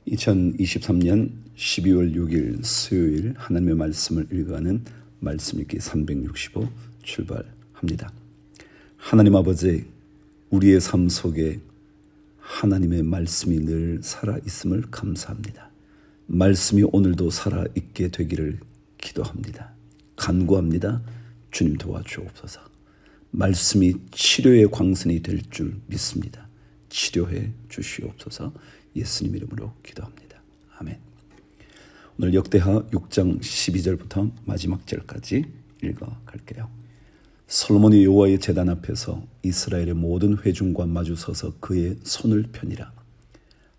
2023년 12월 6일 수요일 하나님의 말씀을 읽어가는 말씀 읽기 365 출발합니다. 하나님 아버지, 우리의 삶 속에 하나님의 말씀이 늘 살아있음을 감사합니다. 말씀이 오늘도 살아있게 되기를 기도합니다. 간구합니다. 주님 도와주옵소서. 말씀이 치료의 광선이 될 줄 믿습니다. 치료해 주시옵소서. 예수님 이름으로 기도합니다. 아멘. 오늘 역대하 6장 12절부터 마지막 절까지 읽어갈게요. 솔로몬이 여호와의 제단 앞에서 이스라엘의 모든 회중과 마주서서 그의 손을 펴니라.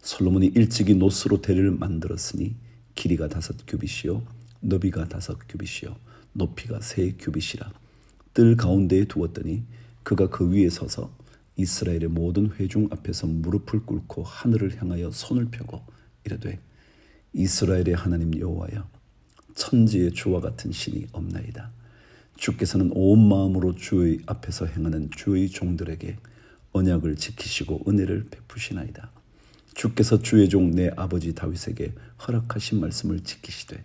솔로몬이 일찍이 노스로 대를 만들었으니 길이가 5규빗이요 너비가 5규빗이요 높이가 3규빗이라. 뜰 가운데에 두었더니 그가 그 위에 서서 이스라엘의 모든 회중 앞에서 무릎을 꿇고 하늘을 향하여 손을 펴고 이르되, 이스라엘의 하나님 여호와여, 천지의 주와 같은 신이 없나이다. 주께서는 온 마음으로 주의 앞에서 행하는 주의 종들에게 언약을 지키시고 은혜를 베푸시나이다. 주께서 주의 종 내 아버지 다윗에게 허락하신 말씀을 지키시되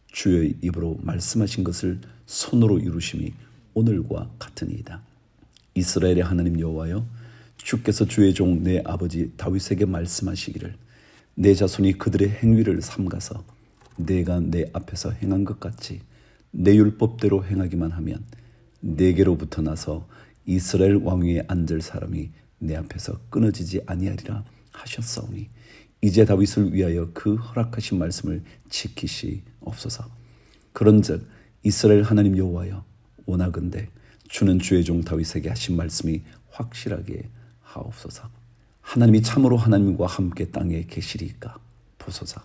주의 입으로 말씀하신 것을 손으로 이루심이 오늘과 같으니이다. 이스라엘의 하나님 여호와여, 주께서 주의 종 내 아버지 다윗에게 말씀하시기를 내 자손이 그들의 행위를 삼가서 내가 내 앞에서 행한 것 같이 내 율법대로 행하기만 하면 내게로부터 나서 이스라엘 왕위에 앉을 사람이 내 앞에서 끊어지지 아니하리라 하셨사오니 이제 다윗을 위하여 그 허락하신 말씀을 지키시옵소서. 그런즉 이스라엘 하나님 여호와여, 원하건대 주는 주의 종 다윗에게 하신 말씀이 확실하게 하옵소서. 하나님이 참으로 하나님과 함께 땅에 계시리까 보소서.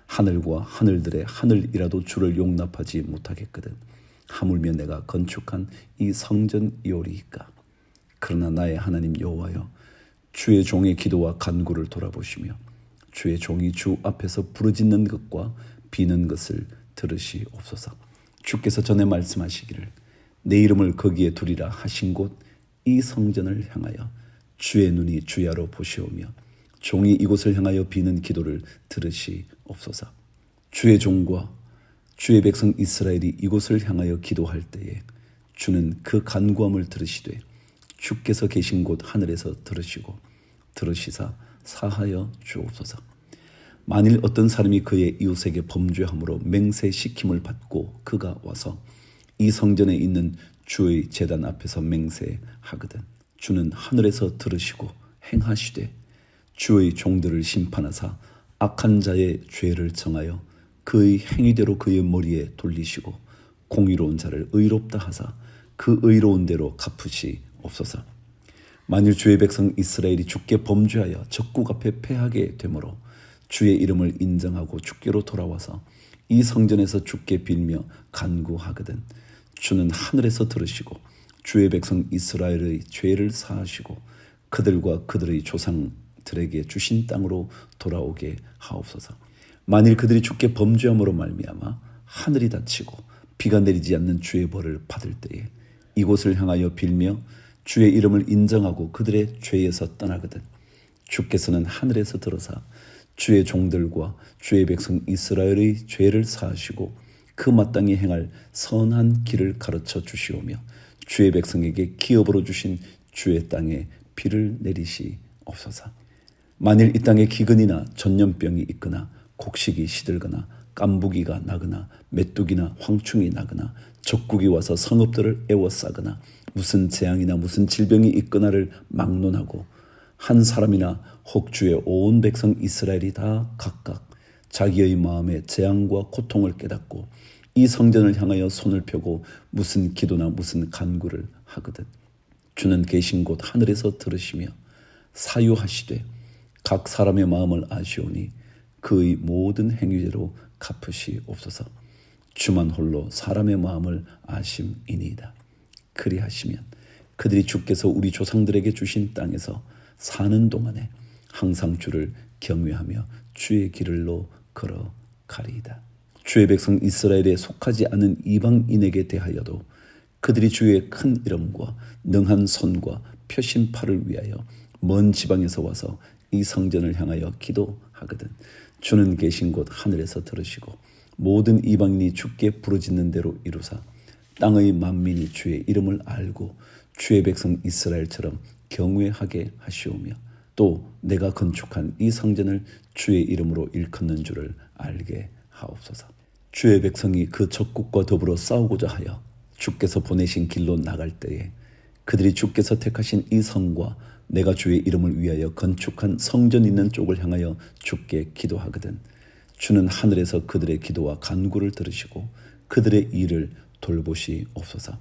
하늘과 하늘들의 하늘이라도 주를 용납하지 못하겠거든 하물며 내가 건축한 이 성전이오리이까. 그러나 나의 하나님 여호와여, 주의 종의 기도와 간구를 돌아보시며 주의 종이 주 앞에서 부르짖는 것과 비는 것을 들으시옵소서. 주께서 전에 말씀하시기를 내 이름을 거기에 두리라 하신 곳 이 성전을 향하여 주의 눈이 주야로 보시오며 종이 이곳을 향하여 비는 기도를 들으시옵소서. 주의 종과 주의 백성 이스라엘이 이곳을 향하여 기도할 때에 주는 그 간구함을 들으시되 주께서 계신 곳 하늘에서 들으시고 들으시사 사하여 주옵소서. 만일 어떤 사람이 그의 이웃에게 범죄함으로 맹세시킴을 받고 그가 와서 이 성전에 있는 주의 제단 앞에서 맹세하거든 주는 하늘에서 들으시고 행하시되 주의 종들을 심판하사 악한 자의 죄를 정하여 그의 행위대로 그의 머리에 돌리시고 공의로운 자를 의롭다 하사 그 의로운 대로 갚으시옵소서. 만일 주의 백성 이스라엘이 주께 범죄하여 적국 앞에 패하게 되므로 주의 이름을 인정하고 주께로 돌아와서 이 성전에서 주께 빌며 간구하거든 주는 하늘에서 들으시고 주의 백성 이스라엘의 죄를 사하시고 그들과 그들의 조상들에게 주신 땅으로 돌아오게 하옵소서. 만일 그들이 주께 범죄함으로 말미암아 하늘이 닫히고 비가 내리지 않는 주의 벌을 받을 때에 이곳을 향하여 빌며 주의 이름을 인정하고 그들의 죄에서 떠나거든 주께서는 하늘에서 들어사 주의 종들과 주의 백성 이스라엘의 죄를 사하시고 그 마땅히 행할 선한 길을 가르쳐 주시오며 주의 백성에게 기업으로 주신 주의 땅에 비를 내리시옵소서. 만일 이 땅에 기근이나 전염병이 있거나 곡식이 시들거나 깐부기가 나거나 메뚜기나 황충이 나거나 적국이 와서 성읍들을 에워싸거나 무슨 재앙이나 무슨 질병이 있거나를 막론하고 한 사람이나 혹 주의 온 백성 이스라엘이 다 각각 자기의 마음에 재앙과 고통을 깨닫고 이 성전을 향하여 손을 펴고 무슨 기도나 무슨 간구를 하거든 주는 계신 곳 하늘에서 들으시며 사유하시되 각 사람의 마음을 아시오니 그의 모든 행위대로 갚으시옵소서. 주만 홀로 사람의 마음을 아심이니이다. 그리하시면 그들이 주께서 우리 조상들에게 주신 땅에서 사는 동안에 항상 주를 경외하며 주의 길을로 걸어가리이다. 주의 백성 이스라엘에 속하지 않은 이방인에게 대하여도 그들이 주의 큰 이름과 능한 손과 펴신 팔을 위하여 먼 지방에서 와서 이 성전을 향하여 기도하거든 주는 계신 곳 하늘에서 들으시고 모든 이방인이 주께 부르짖는 대로 이루사 땅의 만민이 주의 이름을 알고 주의 백성 이스라엘처럼 경외하게 하시오며 또 내가 건축한 이 성전을 주의 이름으로 일컫는 줄을 알게 하옵소서. 주의 백성이 그 적국과 더불어 싸우고자 하여 주께서 보내신 길로 나갈 때에 그들이 주께서 택하신 이 성과 내가 주의 이름을 위하여 건축한 성전 있는 쪽을 향하여 주께 기도하거든 주는 하늘에서 그들의 기도와 간구를 들으시고 그들의 일을 돌보시옵소서.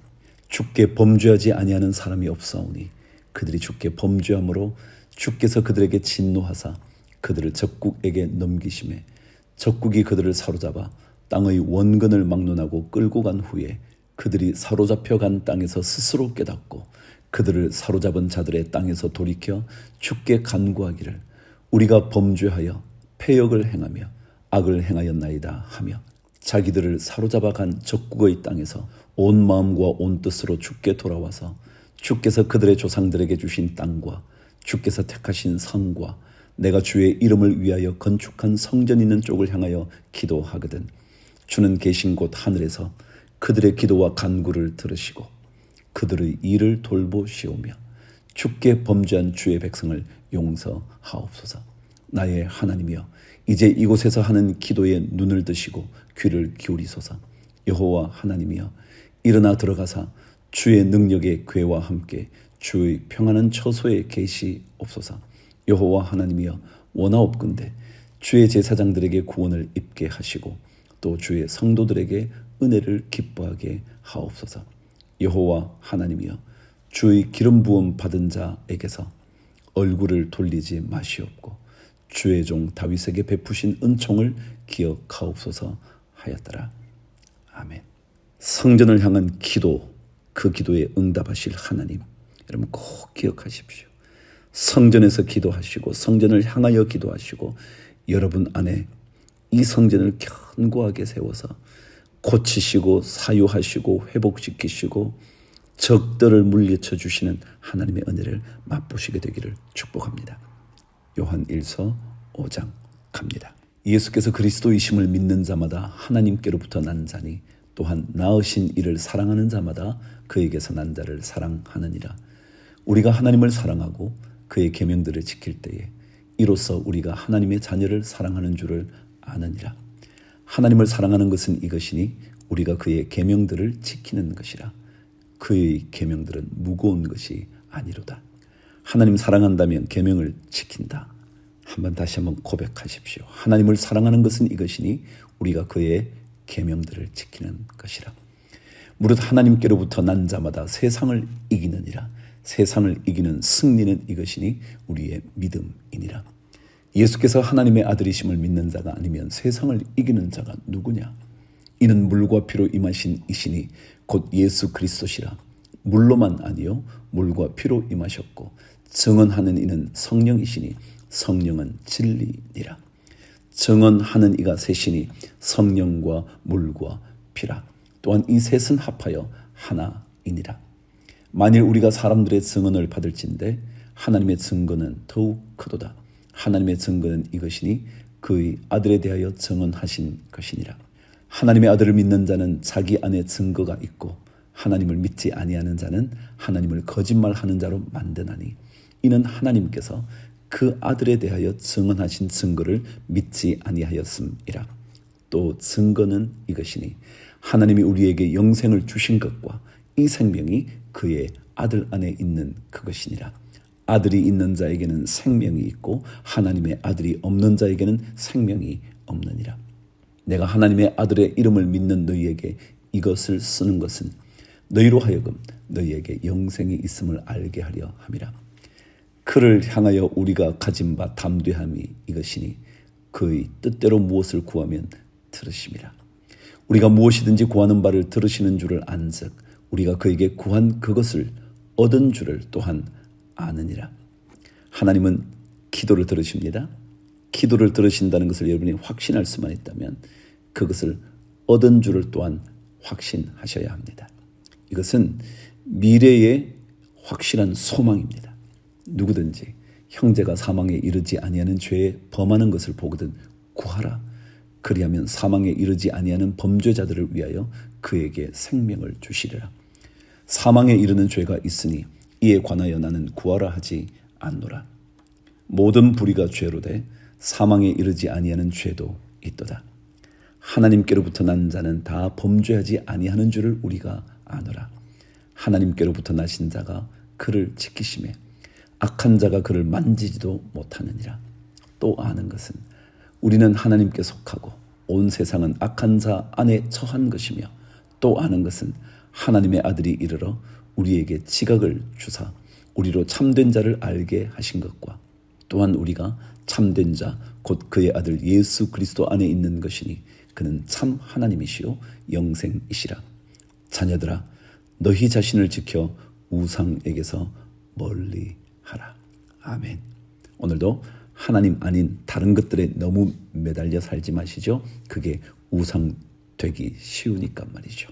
주께 범죄하지 아니하는 사람이 없사오니 그들이 주께 범죄함으로 주께서 그들에게 진노하사 그들을 적국에게 넘기심에 적국이 그들을 사로잡아 땅의 원근을 막론하고 끌고 간 후에 그들이 사로잡혀 간 땅에서 스스로 깨닫고 그들을 사로잡은 자들의 땅에서 돌이켜 주께 간구하기를 우리가 범죄하여 패역을 행하며 악을 행하였나이다 하며 자기들을 사로잡아 간 적국의 땅에서 온 마음과 온 뜻으로 주께 돌아와서 주께서 그들의 조상들에게 주신 땅과 주께서 택하신 성과 내가 주의 이름을 위하여 건축한 성전 있는 쪽을 향하여 기도하거든 주는 계신 곳 하늘에서 그들의 기도와 간구를 들으시고 그들의 일을 돌보시오며 주께 범죄한 주의 백성을 용서하옵소서. 나의 하나님이여 이제 이곳에서 하는 기도에 눈을 드시고 귀를 기울이소서. 여호와 하나님이여 일어나 들어가사 주의 능력의 궤와 함께 주의 평안한 처소에 계시옵소서. 여호와 하나님이여 원하옵건대 주의 제사장들에게 구원을 입게 하시고 또 주의 성도들에게 은혜를 기뻐하게 하옵소서. 여호와 하나님이여 주의 기름 부음 받은 자에게서 얼굴을 돌리지 마시옵고 주의 종 다윗에게 베푸신 은총을 기억하옵소서 하였더라. 아멘. 성전을 향한 기도, 그 기도에 응답하실 하나님, 여러분 꼭 기억하십시오. 성전에서 기도하시고 성전을 향하여 기도하시고 여러분 안에 이 성전을 견고하게 세워서 고치시고 사유하시고 회복시키시고 적들을 물리쳐 주시는 하나님의 은혜를 맛보시게 되기를 축복합니다. 요한 1서 5장 갑니다. 예수께서 그리스도이심을 믿는 자마다 하나님께로부터 난 자니 또한 낳으신 이를 사랑하는 자마다 그에게서 난 자를 사랑하느니라. 우리가 하나님을 사랑하고 그의 계명들을 지킬 때에 이로써 우리가 하나님의 자녀를 사랑하는 줄을 아느니라. 하나님을 사랑하는 것은 이것이니 우리가 그의 계명들을 지키는 것이라. 그의 계명들은 무거운 것이 아니로다. 하나님 사랑한다면 계명을 지킨다. 다시 한번 고백하십시오. 하나님을 사랑하는 것은 이것이니 우리가 그의 계명들을 지키는 것이라. 무릇 하나님께로부터 난 자마다 세상을 이기느니라. 세상을 이기는 승리는 이것이니 우리의 믿음이니라. 예수께서 하나님의 아들이심을 믿는 자가 아니면 세상을 이기는 자가 누구냐? 이는 물과 피로 임하신 이시니 곧 예수 그리스도시라. 물로만 아니요 물과 피로 임하셨고 증언하는 이는 성령이시니 성령은 진리니라. 증언하는 이가 셋이니 성령과 물과 피라. 또한 이 셋은 합하여 하나이니라. 만일 우리가 사람들의 증언을 받을진대 하나님의 증거는 더욱 크도다. 하나님의 증거는 이것이니 그의 아들에 대하여 증언하신 것이니라. 하나님의 아들을 믿는 자는 자기 안에 증거가 있고 하나님을 믿지 아니하는 자는 하나님을 거짓말하는 자로 만드나니 이는 하나님께서 그 아들에 대하여 증언하신 증거를 믿지 아니하였음이라. 또 증거는 이것이니 하나님이 우리에게 영생을 주신 것과 이 생명이 그의 아들 안에 있는 그것이니라. 아들이 있는 자에게는 생명이 있고 하나님의 아들이 없는 자에게는 생명이 없느니라. 내가 하나님의 아들의 이름을 믿는 너희에게 이것을 쓰는 것은 너희로 하여금 너희에게 영생이 있음을 알게 하려 함이라. 그를 향하여 우리가 가진 바 담대함이 이것이니 그의 뜻대로 무엇을 구하면 들으심이라. 우리가 무엇이든지 구하는 바를 들으시는 줄을 안즉 우리가 그에게 구한 그것을 얻은 줄을 또한 아느니라. 하나님은 기도를 들으십니다. 기도를 들으신다는 것을 여러분이 확신할 수만 있다면 그것을 얻은 줄을 또한 확신하셔야 합니다. 이것은 미래의 확실한 소망입니다. 누구든지 형제가 사망에 이르지 아니하는 죄에 범하는 것을 보거든 구하라. 그리하면 사망에 이르지 아니하는 범죄자들을 위하여 그에게 생명을 주시리라. 사망에 이르는 죄가 있으니 이에 관하여 나는 구하라 하지 않노라. 모든 불의가 죄로 돼 사망에 이르지 아니하는 죄도 있도다. 하나님께로부터 난 자는 다 범죄하지 아니하는 줄을 우리가 아노라. 하나님께로부터 나신 자가 그를 지키심에 악한 자가 그를 만지지도 못하느니라. 또 아는 것은 우리는 하나님께 속하고 온 세상은 악한 자 안에 처한 것이며, 또 아는 것은 하나님의 아들이 이르러 우리에게 지각을 주사 우리로 참된 자를 알게 하신 것과, 또한 우리가 참된 자 곧 그의 아들 예수 그리스도 안에 있는 것이니 그는 참 하나님이시요 영생이시라. 자녀들아, 너희 자신을 지켜 우상에게서 멀리하라. 아멘. 오늘도 하나님 아닌 다른 것들에 너무 매달려 살지 마시죠. 그게 우상 되기 쉬우니까 말이죠.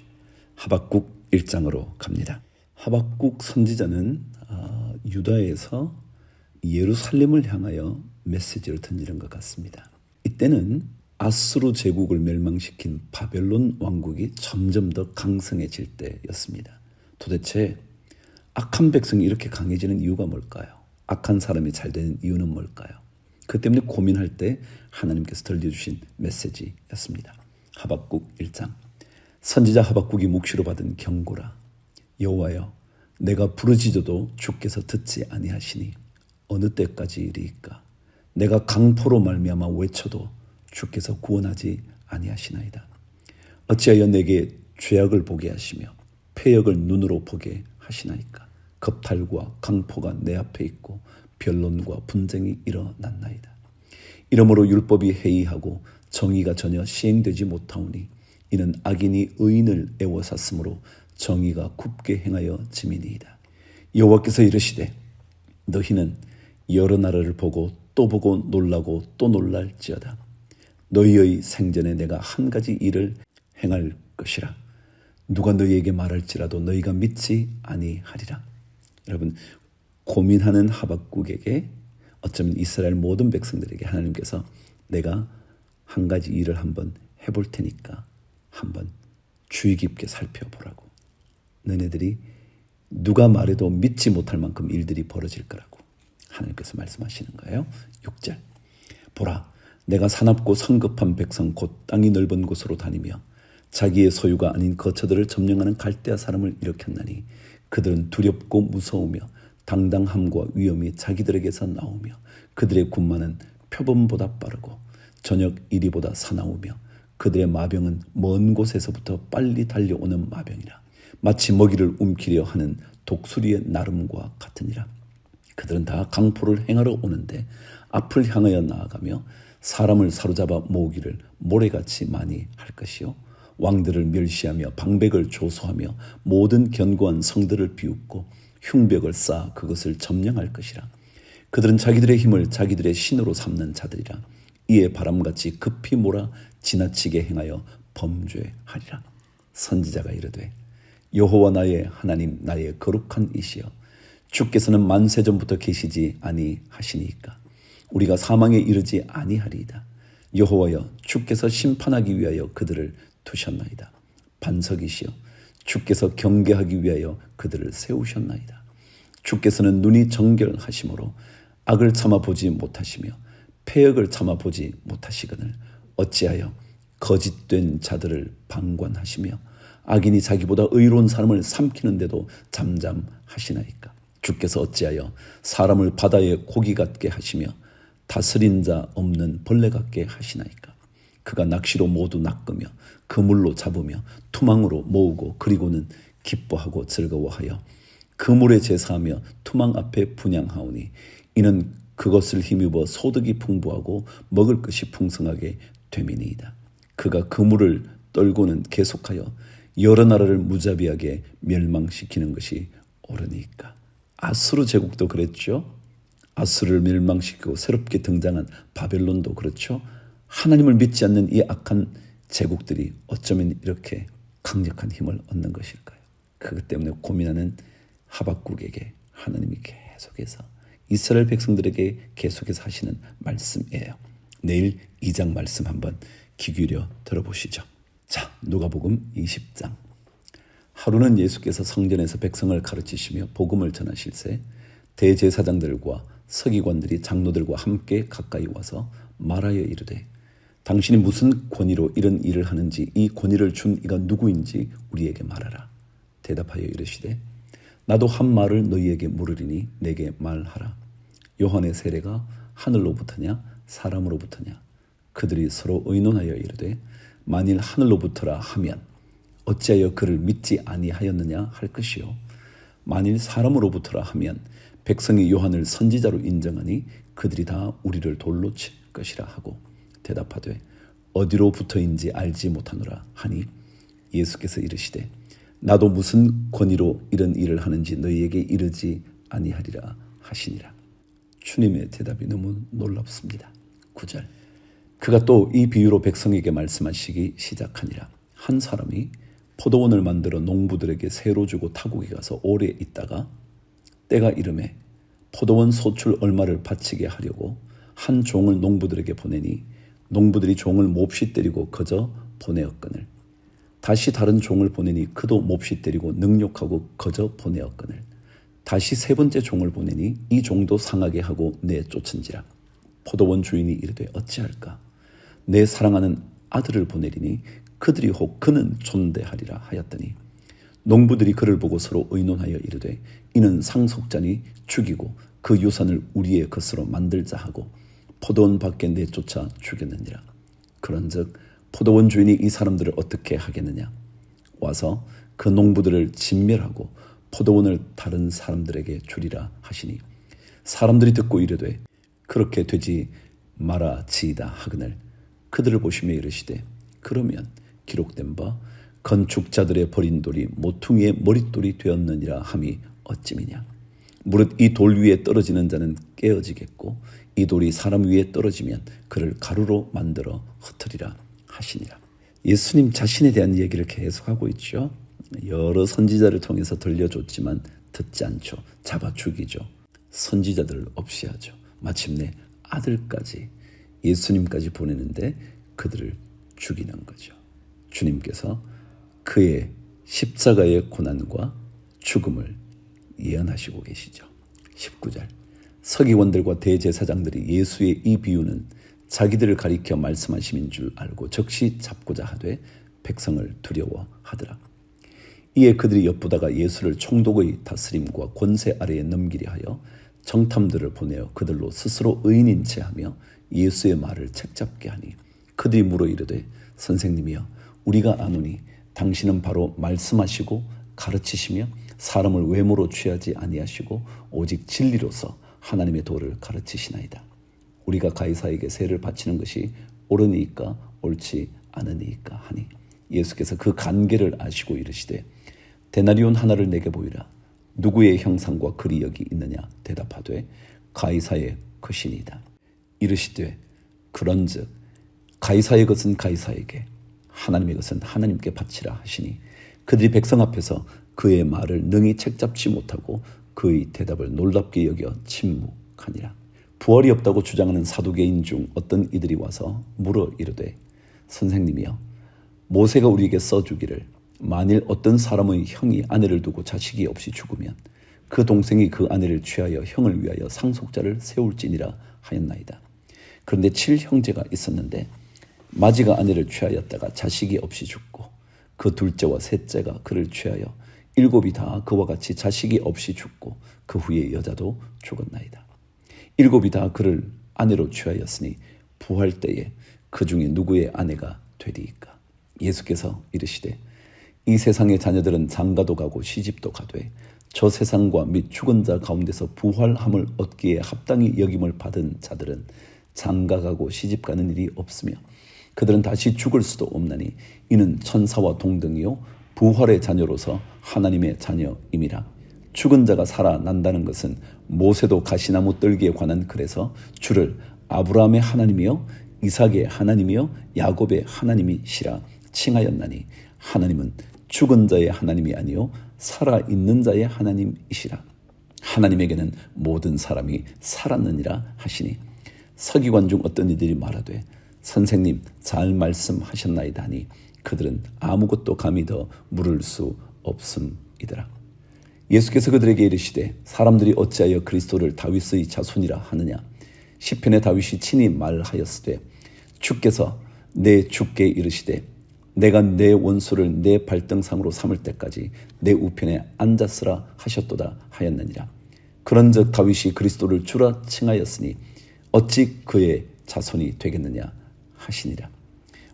하박국 1장으로 갑니다. 하박국 선지자는 유다에서 예루살렘을 향하여 메시지를 던지는 것 같습니다. 이때는 아수르 제국을 멸망시킨 바벨론 왕국이 점점 더 강성해질 때였습니다. 도대체 악한 백성이 이렇게 강해지는 이유가 뭘까요? 악한 사람이 잘 되는 이유는 뭘까요? 그 때문에 고민할 때 하나님께서 들려주신 메시지였습니다. 하박국 1장. 선지자 하박국이 묵시로 받은 경고라. 여호와여, 내가 부르짖어도 주께서 듣지 아니하시니 어느 때까지이리이까. 내가 강포로 말미암아 외쳐도 주께서 구원하지 아니하시나이다. 어찌하여 내게 죄악을 보게 하시며 패역을 눈으로 보게 하시나이까. 겁탈과 강포가 내 앞에 있고 변론과 분쟁이 일어났나이다. 이러므로 율법이 해이하고 정의가 전혀 시행되지 못하오니 이는 악인이 의인을 애워쌌으므로 정의가 굽게 행하여 짐이니이다. 여호와께서 이르시되 너희는 여러 나라를 보고 또 보고 놀라고 또 놀랄지어다. 너희의 생전에 내가 한 가지 일을 행할 것이라. 누가 너희에게 말할지라도 너희가 믿지 아니하리라. 여러분, 고민하는 하박국에게, 어쩌면 이스라엘 모든 백성들에게 하나님께서 내가 한 가지 일을 한번 해볼 테니까 한번 주의 깊게 살펴보라고. 너네들이 누가 말해도 믿지 못할 만큼 일들이 벌어질 거라고 하나님께서 말씀하시는 거예요. 6절. 보라, 내가 사납고 성급한 백성 곧 땅이 넓은 곳으로 다니며 자기의 소유가 아닌 거처들을 점령하는 갈대아 사람을 일으켰나니 그들은 두렵고 무서우며 당당함과 위엄이 자기들에게서 나오며 그들의 군마는 표범보다 빠르고 저녁 이리보다 사나우며 그들의 마병은 먼 곳에서부터 빨리 달려오는 마병이라. 마치 먹이를 움키려 하는 독수리의 나름과 같으니라. 그들은 다 강포를 행하러 오는데 앞을 향하여 나아가며 사람을 사로잡아 모으기를 모래같이 많이 할 것이요 왕들을 멸시하며 방백을 조소하며 모든 견고한 성들을 비웃고 흉벽을 쌓아 그것을 점령할 것이라. 그들은 자기들의 힘을 자기들의 신으로 삼는 자들이라. 이에 바람같이 급히 몰아 지나치게 행하여 범죄하리라. 선지자가 이르되 여호와 나의 하나님 나의 거룩한 이시여, 주께서는 만세전부터 계시지 아니하시니까 우리가 사망에 이르지 아니하리이다. 여호와여, 주께서 심판하기 위하여 그들을 두셨나이다. 반석이시여, 주께서 경계하기 위하여 그들을 세우셨나이다. 주께서는 눈이 정결하심으로 악을 참아보지 못하시며 패역을 참아보지 못하시거늘 어찌하여 거짓된 자들을 방관하시며 악인이 자기보다 의로운 사람을 삼키는데도 잠잠하시나이까. 주께서 어찌하여 사람을 바다의 고기 같게 하시며 다스린 자 없는 벌레 같게 하시나이까. 그가 낚시로 모두 낚으며 그물로 잡으며 투망으로 모으고 그리고는 기뻐하고 즐거워하여 그물에 제사하며 투망 앞에 분향하오니 이는 그것을 힘입어 소득이 풍부하고 먹을 것이 풍성하게 됨이니이다. 그가 그물을 떨고는 계속하여 여러 나라를 무자비하게 멸망시키는 것이 옳으니까. 아수르 제국도 그랬죠. 아수르를 멸망시키고 새롭게 등장한 바벨론도 그렇죠. 하나님을 믿지 않는 이 악한 제국들이 어쩌면 이렇게 강력한 힘을 얻는 것일까요? 그것 때문에 고민하는 하박국에게 하나님이 계속해서 이스라엘 백성들에게 계속해서 하시는 말씀이에요. 내일 2장 말씀 한번 귀 기울여 들어보시죠. 자, 누가복음 20장. 하루는 예수께서 성전에서 백성을 가르치시며 복음을 전하실새 대제사장들과 서기관들이 장로들과 함께 가까이 와서 말하여 이르되 당신이 무슨 권위로 이런 일을 하는지 이 권위를 준 이가 누구인지 우리에게 말하라. 대답하여 이르시되 나도 한 말을 너희에게 물으리니 내게 말하라. 요한의 세례가 하늘로부터냐 사람으로부터냐. 그들이 서로 의논하여 이르되 만일 하늘로부터라 하면 어찌하여 그를 믿지 아니하였느냐 할 것이요 만일 사람으로부터라 하면 백성이 요한을 선지자로 인정하니 그들이 다 우리를 돌로 칠 것이라 하고 대답하되 어디로부터인지 알지 못하노라 하니 예수께서 이르시되 나도 무슨 권위로 이런 일을 하는지 너희에게 이르지 아니하리라 하시니라. 주님의 대답이 너무 놀랍습니다. 9절. 그가 또 이 비유로 백성에게 말씀하시기 시작하니라. 한 사람이 포도원을 만들어 농부들에게 새로 주고 타국에 가서 오래 있다가 때가 이르매 포도원 소출 얼마를 바치게 하려고 한 종을 농부들에게 보내니 농부들이 종을 몹시 때리고 거저 보내었거늘 다시 다른 종을 보내니 그도 몹시 때리고 능욕하고 거저 보내었거늘 다시 세 번째 종을 보내니 이 종도 상하게 하고 내쫓은지라. 포도원 주인이 이르되 어찌할까 내 사랑하는 아들을 보내리니 그들이 혹 그는 존대하리라 하였더니 농부들이 그를 보고 서로 의논하여 이르되 이는 상속자니 죽이고 그 유산을 우리의 것으로 만들자 하고 포도원 밖에 내쫓아 죽였느니라. 그런즉 포도원 주인이 이 사람들을 어떻게 하겠느냐. 와서 그 농부들을 진멸하고 포도원을 다른 사람들에게 주리라 하시니 사람들이 듣고 이르되 그렇게 되지 말아지이다 하거늘 그들을 보시며 이르시되 그러면 기록된 바 건축자들의 버린 돌이 모퉁이의 머릿돌이 되었느니라 함이 어찌미냐. 무릇 이 돌 위에 떨어지는 자는 깨어지겠고 이 돌이 사람 위에 떨어지면 그를 가루로 만들어 흩으리라 하시니라. 예수님 자신에 대한 얘기를 계속하고 있죠. 여러 선지자를 통해서 들려줬지만 듣지 않죠. 잡아 죽이죠. 선지자들을 없이 하죠. 마침내 아들까지 예수님까지 보내는데 그들을 죽이는 거죠. 주님께서 그의 십자가의 고난과 죽음을 예언하시고 계시죠. 19절. 서기관들과 대제사장들이 예수의 이 비유는 자기들을 가리켜 말씀하심인 줄 알고 즉시 잡고자 하되 백성을 두려워하더라. 이에 그들이 엿보다가 예수를 총독의 다스림과 권세 아래에 넘기려 하여 정탐들을 보내어 그들로 스스로 의인인 채 하며 예수의 말을 책잡게 하니 그들이 물어 이르되 선생님이여 우리가 아노니 당신은 바로 말씀하시고 가르치시며 사람을 외모로 취하지 아니하시고 오직 진리로서 하나님의 도를 가르치시나이다. 우리가 가이사에게 세를 바치는 것이 옳으니까 옳지 않으니까 하니 예수께서 그 관계를 아시고 이르시되 데나리온 하나를 내게 보이라. 누구의 형상과 글이 여기 있느냐 대답하되 가이사의 것이니이다. 이르시되 그런즉 가이사의 것은 가이사에게 하나님의 것은 하나님께 바치라 하시니 그들이 백성 앞에서 그의 말을 능히 책잡지 못하고 그의 대답을 놀랍게 여겨 침묵하니라. 부활이 없다고 주장하는 사두개인 중 어떤 이들이 와서 물어 이르되 선생님이여 모세가 우리에게 써주기를 만일 어떤 사람의 형이 아내를 두고 자식이 없이 죽으면 그 동생이 그 아내를 취하여 형을 위하여 상속자를 세울지니라 하였나이다. 그런데 7형제가 있었는데 마지가 아내를 취하였다가 자식이 없이 죽고 그 둘째와 셋째가 그를 취하여 7이 다 그와 같이 자식이 없이 죽고 그 후에 여자도 죽었나이다. 7이 다 그를 아내로 취하였으니 부활 때에 그 중에 누구의 아내가 되리이까. 예수께서 이르시되 이 세상의 자녀들은 장가도 가고 시집도 가되 저 세상과 및 죽은 자 가운데서 부활함을 얻기에 합당히 여김을 받은 자들은 장가가고 시집가는 일이 없으며 그들은 다시 죽을 수도 없나니 이는 천사와 동등이요 부활의 자녀로서 하나님의 자녀임이라. 죽은 자가 살아난다는 것은 모세도 가시나무 떨기에 관한 글에서 주를 아브라함의 하나님이요 이삭의 하나님이요 야곱의 하나님이시라 칭하였나니 하나님은 죽은 자의 하나님이 아니요 살아있는 자의 하나님이시라. 하나님에게는 모든 사람이 살았느니라 하시니 서기관 중 어떤 이들이 말하되 선생님 잘 말씀하셨나이다 하니 그들은 아무것도 감히 더 물을 수 없음이더라. 예수께서 그들에게 이르시되 사람들이 어찌하여 그리스도를 다윗의 자손이라 하느냐. 시편의 다윗이 친히 말하였으되 주께서 내 주께 이르시되 내가 내 원수를 내 발등상으로 삼을 때까지 내 우편에 앉았으라 하셨도다 하였느니라. 그런즉 다윗이 그리스도를 주라 칭하였으니 어찌 그의 자손이 되겠느냐 하시니라.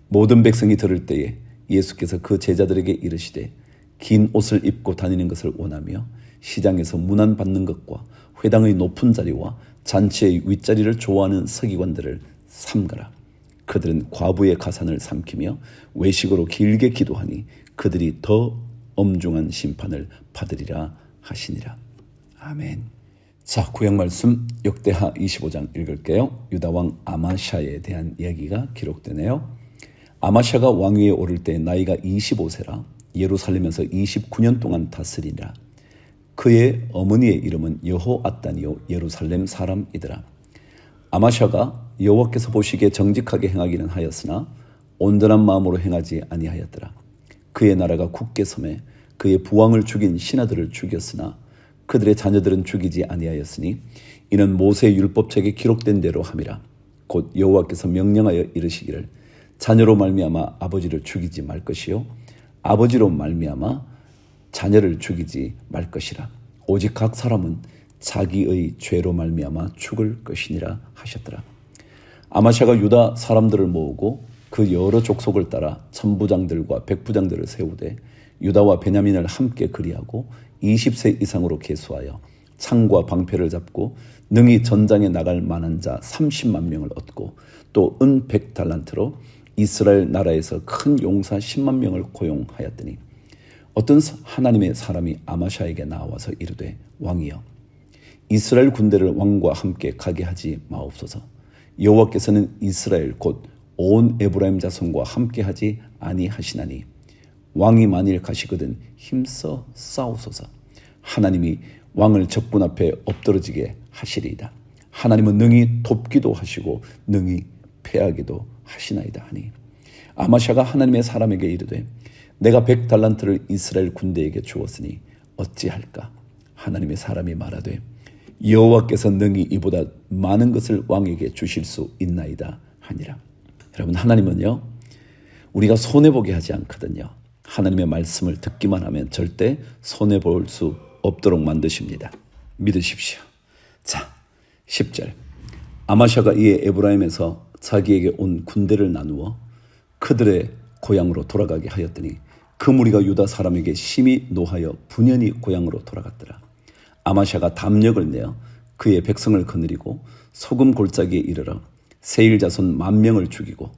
모든 백성이 들을 때에 예수께서 그 제자들에게 이르시되 긴 옷을 입고 다니는 것을 원하며 시장에서 문안받는 것과 회당의 높은 자리와 잔치의 윗자리를 좋아하는 서기관들을 삼가라. 그들은 과부의 가산을 삼키며 외식으로 길게 기도하니 그들이 더 엄중한 심판을 받으리라 하시니라. 아멘. 자, 구약 말씀 역대하 25장 읽을게요. 유다왕 아마샤에 대한 이야기가 기록되네요. 아마샤가 왕위에 오를 때 나이가 25세라 예루살렘에서 29년 동안 다스리라. 그의 어머니의 이름은 여호앗단이요 예루살렘 사람이더라. 아마샤가 여호와께서 보시기에 정직하게 행하기는 하였으나 온전한 마음으로 행하지 아니하였더라. 그의 나라가 굳게 섬에 그의 부왕을 죽인 신하들을 죽였으나 그들의 자녀들은 죽이지 아니하였으니 이는 모세의 율법책에 기록된 대로 함이라. 곧 여호와께서 명령하여 이르시기를 자녀로 말미암아 아버지를 죽이지 말 것이요 아버지로 말미암아 자녀를 죽이지 말 것이라. 오직 각 사람은 자기의 죄로 말미암아 죽을 것이니라 하셨더라. 아마샤가 유다 사람들을 모으고 그 여러 족속을 따라 천부장들과 백부장들을 세우되 유다와 베냐민을 함께 그리하고 20세 이상으로 계수하여 창과 방패를 잡고 능히 전장에 나갈 만한 자 30만 명을 얻고 또 은 100달란트로 이스라엘 나라에서 큰 용사 10만 명을 고용하였더니 어떤 하나님의 사람이 아마샤에게 나와서 이르되 왕이여 이스라엘 군대를 왕과 함께 가게 하지 마옵소서. 여호와께서는 이스라엘 곧 온 에브라임 자손과 함께 하지 아니하시나니 왕이 만일 가시거든 힘써 싸우소서. 하나님이 왕을 적군 앞에 엎드러지게 하시리이다. 하나님은 능히 돕기도 하시고 능히 패하기도 하시나이다 하니 아마샤가 하나님의 사람에게 이르되 내가 100달란트를 이스라엘 군대에게 주었으니 어찌할까. 하나님의 사람이 말하되 여호와께서 능히 이보다 많은 것을 왕에게 주실 수 있나이다 하니라. 여러분, 하나님은요 우리가 손해보게 하지 않거든요. 하나님의 말씀을 듣기만 하면 절대 손해볼 수 없도록 만드십니다. 믿으십시오. 자, 10절. 아마샤가 이에 에브라임에서 자기에게 온 군대를 나누어 그들의 고향으로 돌아가게 하였더니 그 무리가 유다 사람에게 심히 노하여 분연히 고향으로 돌아갔더라. 아마샤가 담력을 내어 그의 백성을 거느리고 소금 골짜기에 이르러 세일 자손 10,000명을 죽이고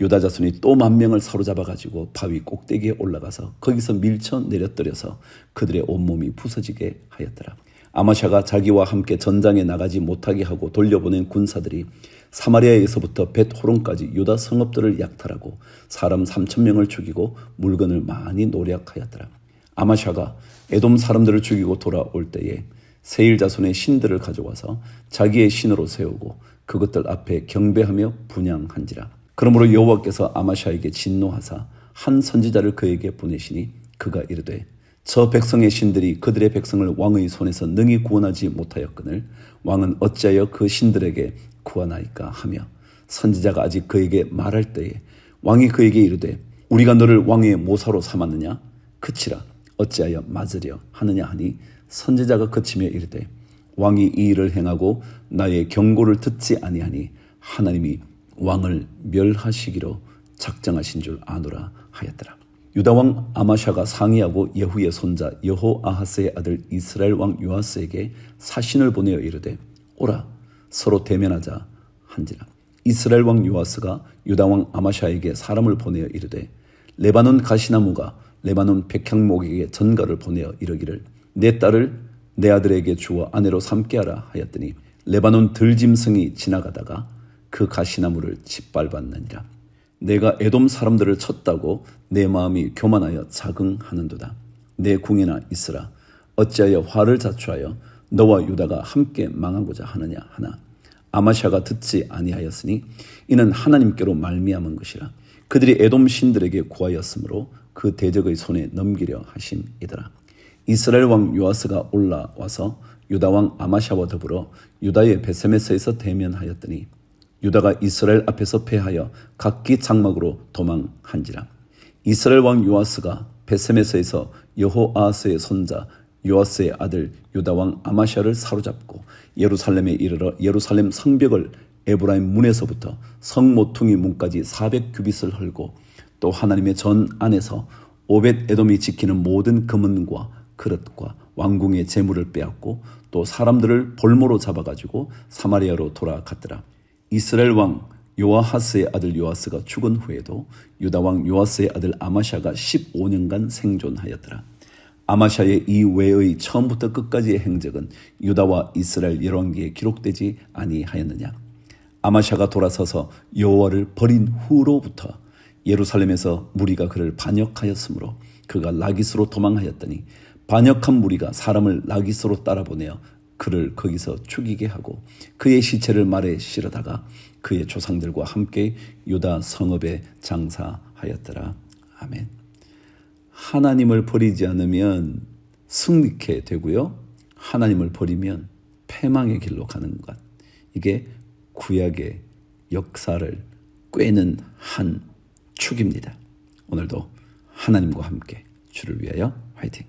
유다 자손이 또 10,000명을 사로잡아가지고 바위 꼭대기에 올라가서 거기서 밀쳐 내려뜨려서 그들의 온몸이 부서지게 하였더라. 아마샤가 자기와 함께 전장에 나가지 못하게 하고 돌려보낸 군사들이 사마리아에서부터 벳호론까지 유다 성읍들을 약탈하고 사람 3,000명을 죽이고 물건을 많이 노략하였더라. 아마샤가 에돔 사람들을 죽이고 돌아올 때에 세일 자손의 신들을 가져와서 자기의 신으로 세우고 그것들 앞에 경배하며 분향한지라. 그러므로 여호와께서 아마샤에게 진노하사 한 선지자를 그에게 보내시니 그가 이르되 저 백성의 신들이 그들의 백성을 왕의 손에서 능히 구원하지 못하였거늘 왕은 어찌하여 그 신들에게 구하나이까 하며 선지자가 아직 그에게 말할 때에 왕이 그에게 이르되 우리가 너를 왕의 모사로 삼았느냐 그치라 어찌하여 맞으려 하느냐 하니 선지자가 그치며 이르되 왕이 이 일을 행하고 나의 경고를 듣지 아니하니 하나님이 왕을 멸하시기로 작정하신 줄 아노라 하였더라. 유다왕 아마샤가 상의하고 예후의 손자 여호아하스의 아들 이스라엘 왕 요아스에게 사신을 보내어 이르되 오라 서로 대면하자 한지라. 이스라엘 왕 요아스가 유다왕 아마샤에게 사람을 보내어 이르되 레바논 가시나무가 레바논 백향목에게 전가를 보내어 이르기를 내 딸을 내 아들에게 주어 아내로 삼게 하라 하였더니 레바논 들짐승이 지나가다가 그 가시나무를 짓밟았느니라. 내가 에돔 사람들을 쳤다고 내 마음이 교만하여 자긍하는도다. 내 궁에나 있으라. 어찌하여 화를 자초하여 너와 유다가 함께 망하고자 하느냐 하나 아마샤가 듣지 아니하였으니 이는 하나님께로 말미암은 것이라. 그들이 에돔 신들에게 구하였으므로 그 대적의 손에 넘기려 하심이더라. 이스라엘 왕 요아스가 올라와서 유다 왕 아마샤와 더불어 유다의 베세메스에서 대면하였더니 유다가 이스라엘 앞에서 패하여 각기 장막으로 도망한지라. 이스라엘 왕 요아스가 베세메스에서 여호아스의 손자 요아스의 아들 유다 왕 아마샤를 사로잡고 예루살렘에 이르러 예루살렘 성벽을 에브라임 문에서부터 성 모퉁이 문까지 400규빗을 헐고 또 하나님의 전 안에서 오벳 에돔이 지키는 모든 금은과 그릇과 왕궁의 재물을 빼앗고 또 사람들을 볼모로 잡아가지고 사마리아로 돌아갔더라. 이스라엘 왕 요아하스의 아들 요아스가 죽은 후에도 유다 왕 요아스의 아들 아마샤가 15년간 생존하였더라. 아마샤의 이 외의 처음부터 끝까지의 행적은 유다와 이스라엘 열왕기에 기록되지 아니하였느냐. 아마샤가 돌아서서 여호와를 버린 후로부터 예루살렘에서 무리가 그를 반역하였으므로 그가 라기스로 도망하였더니 반역한 무리가 사람을 라기스로 따라보내어 그를 거기서 죽이게 하고 그의 시체를 말에 실어다가 그의 조상들과 함께 유다 성읍에 장사하였더라. 아멘. 하나님을 버리지 않으면 승리케 되고요. 하나님을 버리면 패망의 길로 가는 것. 이게 구약의 역사를 꿰는 한 축입니다. 오늘도 하나님과 함께 주를 위하여 화이팅!